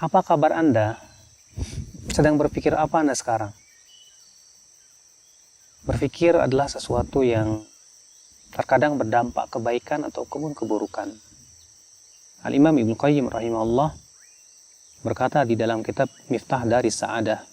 Apa kabar Anda? Sedang berpikir apa Anda sekarang? Berpikir adalah sesuatu yang terkadang berdampak kebaikan ataupun keburukan. Al-Imam Ibnu Qayyim rahimahullah berkata di dalam kitab Miftah Daris Sa'adah,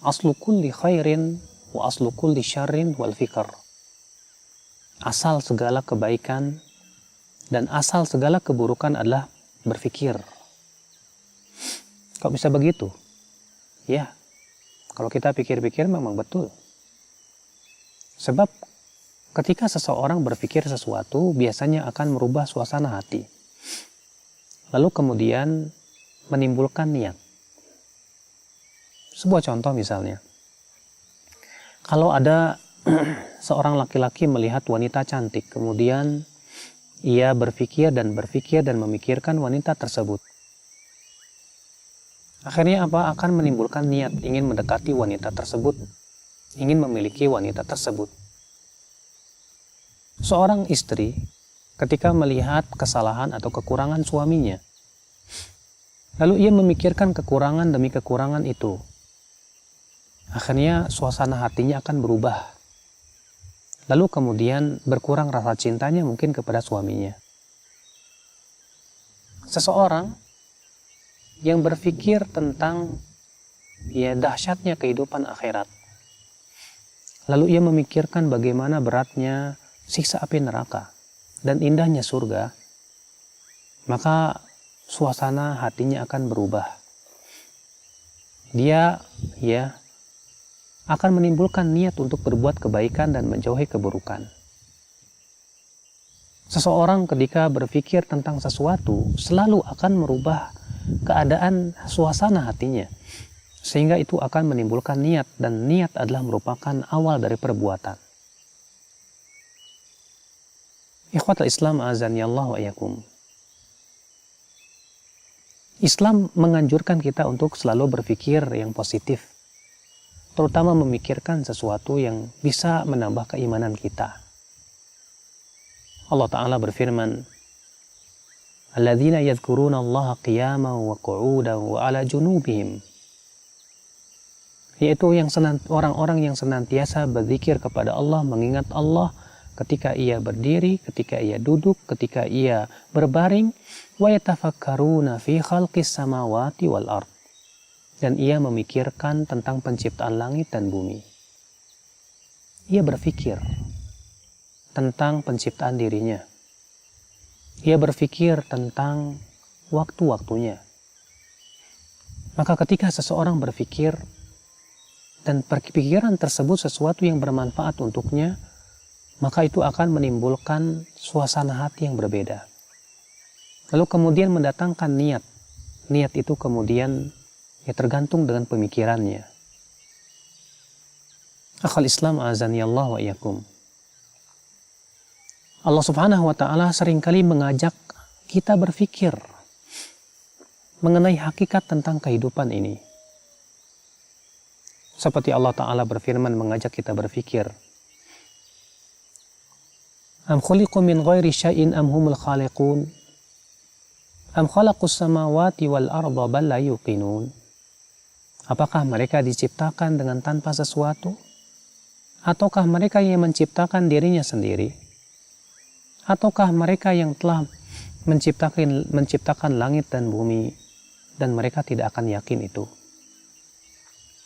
aslu kulli khairin wa aslu kulli syarrin wal fikr. Asal segala kebaikan dan asal segala keburukan adalah berpikir. Kok bisa begitu? Ya, kalau kita pikir-pikir memang betul. Sebab ketika seseorang berpikir sesuatu, biasanya akan merubah suasana hati. Lalu kemudian menimbulkan niat. Sebuah contoh misalnya. Kalau ada seorang laki-laki melihat wanita cantik, kemudian ia berpikir dan memikirkan wanita tersebut. Akhirnya apa? Akan menimbulkan niat ingin mendekati wanita tersebut, ingin memiliki wanita tersebut. Seorang istri ketika melihat kesalahan atau kekurangan suaminya, lalu ia memikirkan kekurangan demi kekurangan itu, akhirnya suasana hatinya akan berubah. Lalu kemudian berkurang rasa cintanya mungkin kepada suaminya. Seseorang yang berpikir tentang dahsyatnya kehidupan akhirat, lalu ia memikirkan bagaimana beratnya siksa api neraka dan indahnya surga, maka suasana hatinya akan berubah. Dia akan menimbulkan niat untuk berbuat kebaikan dan menjauhi keburukan. Seseorang ketika berpikir tentang sesuatu selalu akan merubah keadaan suasana hatinya, sehingga itu akan menimbulkan niat, dan niat adalah merupakan awal dari perbuatan. Ikhwatul Islam azanillah wa iyyakum. Islam menganjurkan kita untuk selalu berpikir yang positif, terutama memikirkan sesuatu yang bisa menambah keimanan kita. Allah Ta'ala berfirman, alladzina yadhkuruna Allah qiyaman wa qu'udan wa ala junubihim, yaitu orang-orang yang senantiasa berzikir kepada Allah, mengingat Allah ketika ia berdiri, ketika ia duduk, ketika ia berbaring, wa yatafakkaruna fi khalqis samawati wal ard, dan ia memikirkan tentang penciptaan langit dan bumi. Ia berpikir tentang penciptaan dirinya. Ia berpikir tentang waktu-waktunya. Maka ketika seseorang berpikir dan pikiran tersebut sesuatu yang bermanfaat untuknya, maka itu akan menimbulkan suasana hati yang berbeda. Lalu kemudian mendatangkan niat. Niat itu kemudian tergantung dengan pemikirannya. Akhal Islam azanillah wa iyyakum. Allah Subhanahu wa Ta'ala seringkali mengajak kita berpikir mengenai hakikat tentang kehidupan ini. Seperti Allah Ta'ala berfirman mengajak kita berpikir, am khuliqu min ghairi syai'in am humul khaliqun am khalaqus samawati wal arda bal la yuqinun. Apakah mereka diciptakan dengan tanpa sesuatu? Ataukah mereka yang menciptakan dirinya sendiri? Ataukah mereka yang telah menciptakan langit dan bumi dan mereka tidak akan yakin itu?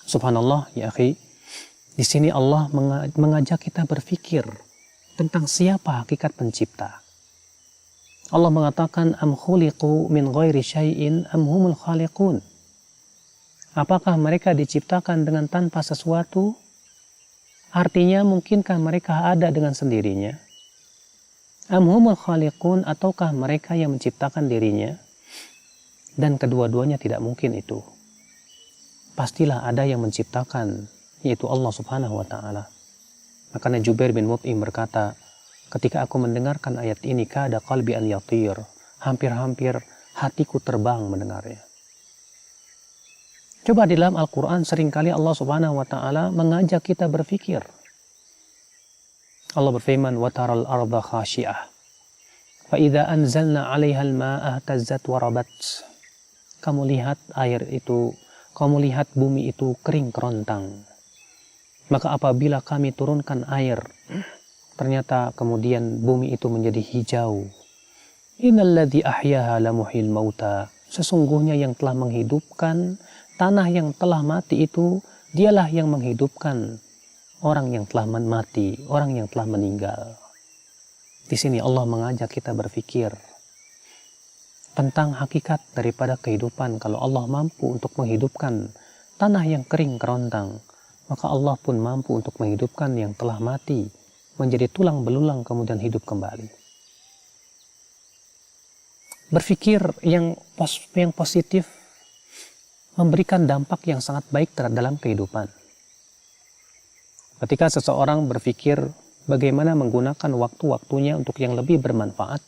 Subhanallah ya akhi, di sini Allah mengajak kita berpikir tentang siapa hakikat pencipta. Allah mengatakan am khuliqu min ghairi syai'in am humul khaliqun. Apakah mereka diciptakan dengan tanpa sesuatu? Artinya mungkinkah mereka ada dengan sendirinya? Am humul khaliqun, ataukah mereka yang menciptakan dirinya? Dan kedua-duanya tidak mungkin itu. Pastilah ada yang menciptakan, yaitu Allah Subhanahu wa Ta'ala. Makanya Jubair bin Mut'im berkata, ketika aku mendengarkan ayat ini, kada qalbi an yatir, hampir-hampir hatiku terbang mendengarnya. Coba di dalam Al-Quran seringkali Allah Subhanahu wa Ta'ala mengajak kita berpikir. Allah berfirman, وَتَرَى الْأَرْضَ خَاشِعَةً فَإِذَا أَنْزَلْنَا عَلَيْهَا الْمَاءَ اهْتَزَّتْ وَرَبَتْ kamu lihat kamu lihat bumi itu kering kerontang. Maka apabila kami turunkan air, ternyata kemudian bumi itu menjadi hijau. Innalladzi ahyaha lamuhyil mauta. Sesungguhnya yang telah menghidupkan tanah yang telah mati itu, dialah yang menghidupkan orang yang telah mati, orang yang telah meninggal. Di sini Allah mengajak kita berpikir tentang hakikat daripada kehidupan. Kalau Allah mampu untuk menghidupkan tanah yang kering kerontang, maka Allah pun mampu untuk menghidupkan yang telah mati menjadi tulang belulang kemudian hidup kembali. Berpikir yang positif memberikan dampak yang sangat baik dalam kehidupan. Ketika seseorang berpikir bagaimana menggunakan waktu-waktunya untuk yang lebih bermanfaat,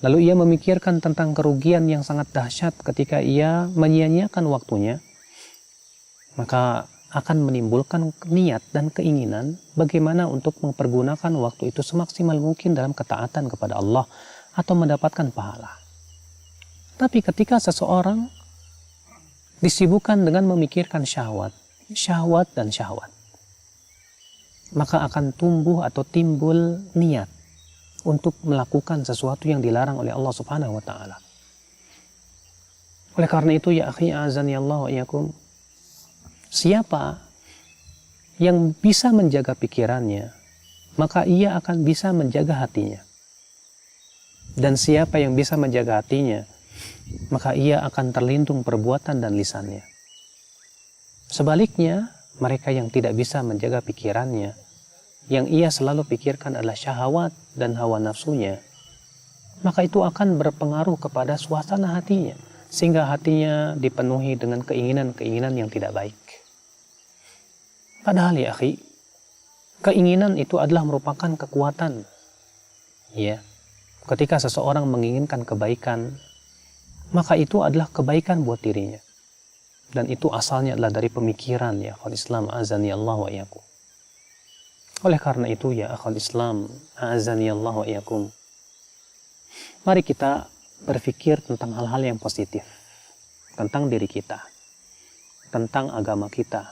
lalu ia memikirkan tentang kerugian yang sangat dahsyat ketika ia menyia-nyiakan waktunya, maka akan menimbulkan niat dan keinginan bagaimana untuk mempergunakan waktu itu semaksimal mungkin dalam ketaatan kepada Allah atau mendapatkan pahala. Tapi ketika seseorang disibukkan dengan memikirkan syahwat dan syahwat, maka akan tumbuh atau timbul niat untuk melakukan sesuatu yang dilarang oleh Allah Subhanahu wa taala. Oleh karena itu ya akhi azani Allah wa iyyakum, siapa yang bisa menjaga pikirannya, maka ia akan bisa menjaga hatinya. Dan siapa yang bisa menjaga hatinya, maka ia akan terlindung perbuatan dan lisannya. Sebaliknya, mereka yang tidak bisa menjaga pikirannya, yang ia selalu pikirkan adalah syahwat dan hawa nafsunya, maka itu akan berpengaruh kepada suasana hatinya, sehingga hatinya dipenuhi dengan keinginan-keinginan yang tidak baik. Padahal ya akhi, keinginan itu adalah merupakan kekuatan. Ya, ketika seseorang menginginkan kebaikan, maka itu adalah kebaikan buat dirinya. Dan itu asalnya adalah dari pemikiran ya akhwal Islam azani Allah wa iyyakum. Oleh karena itu ya akhwal Islam azani Allah wa iyyakum, mari kita berpikir tentang hal-hal yang positif, tentang diri kita, tentang agama kita,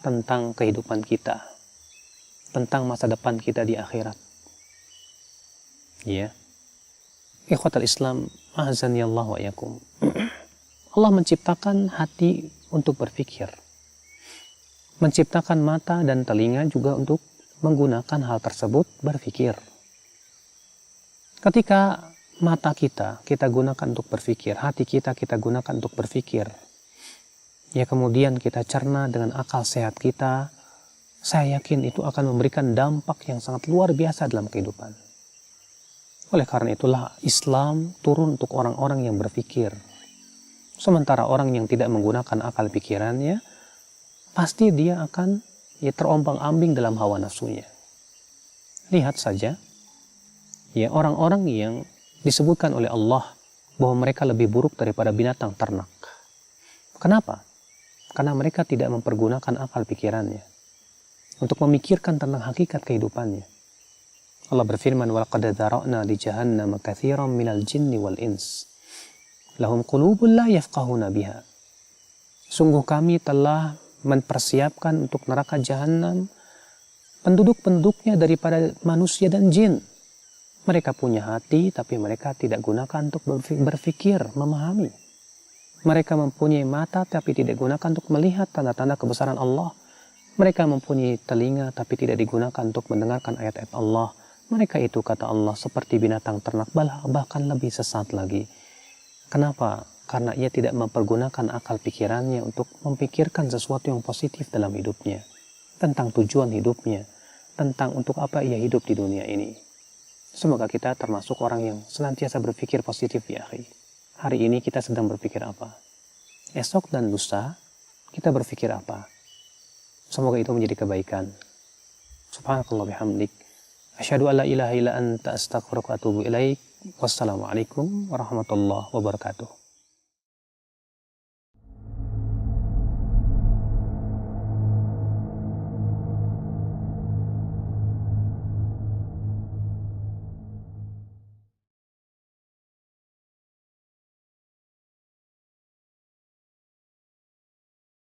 tentang kehidupan kita, tentang masa depan kita di akhirat. Ya, ikhwatal Islam azani Allah wa iyyakum. Allah menciptakan hati untuk berpikir, menciptakan mata dan telinga juga untuk menggunakan hal tersebut berpikir. Ketika mata kita gunakan untuk berpikir, hati kita gunakan untuk berpikir, ya kemudian kita cerna dengan akal sehat kita, saya yakin itu akan memberikan dampak yang sangat luar biasa dalam kehidupan. Oleh karena itulah Islam turun untuk orang-orang yang berpikir. Sementara orang yang tidak menggunakan akal pikirannya, pasti dia akan terombang-ambing dalam hawa nafsunya. Lihat saja, ya orang-orang yang disebutkan oleh Allah bahwa mereka lebih buruk daripada binatang ternak. Kenapa? Karena mereka tidak mempergunakan akal pikirannya untuk memikirkan tentang hakikat kehidupannya. Allah berfirman, وَلَقَدْ ذَرَأْنَا لِجَهَنَّمَ كَثِيرًا مِنَ الْجِنِّ وَالْإِنسِ لَهُمْ قُلُوبٌ لَا يَفْقَهُونَ بِهَا. Sungguh kami telah mempersiapkan untuk neraka jahanam penduduk-penduduknya daripada manusia dan jin. Mereka punya hati, tapi mereka tidak gunakan untuk berpikir, memahami. Mereka mempunyai mata, tapi tidak gunakan untuk melihat tanda-tanda kebesaran Allah. Mereka mempunyai telinga, tapi tidak digunakan untuk mendengarkan ayat-ayat Allah. Mereka itu, kata Allah, seperti binatang ternak, bahkan lebih sesat lagi. Kenapa? Karena ia tidak mempergunakan akal pikirannya untuk memikirkan sesuatu yang positif dalam hidupnya, tentang tujuan hidupnya, tentang untuk apa ia hidup di dunia ini. Semoga kita termasuk orang yang senantiasa berpikir positif ya akhi. Hari ini kita sedang berpikir apa? Esok dan lusa kita berpikir apa? Semoga itu menjadi kebaikan. Subhanakallah bihamdik. Asyhadu an la ilaha illa anta astaghfiruka wa atubu ilaik. Wassalamualaikum warahmatullahi wabarakatuh.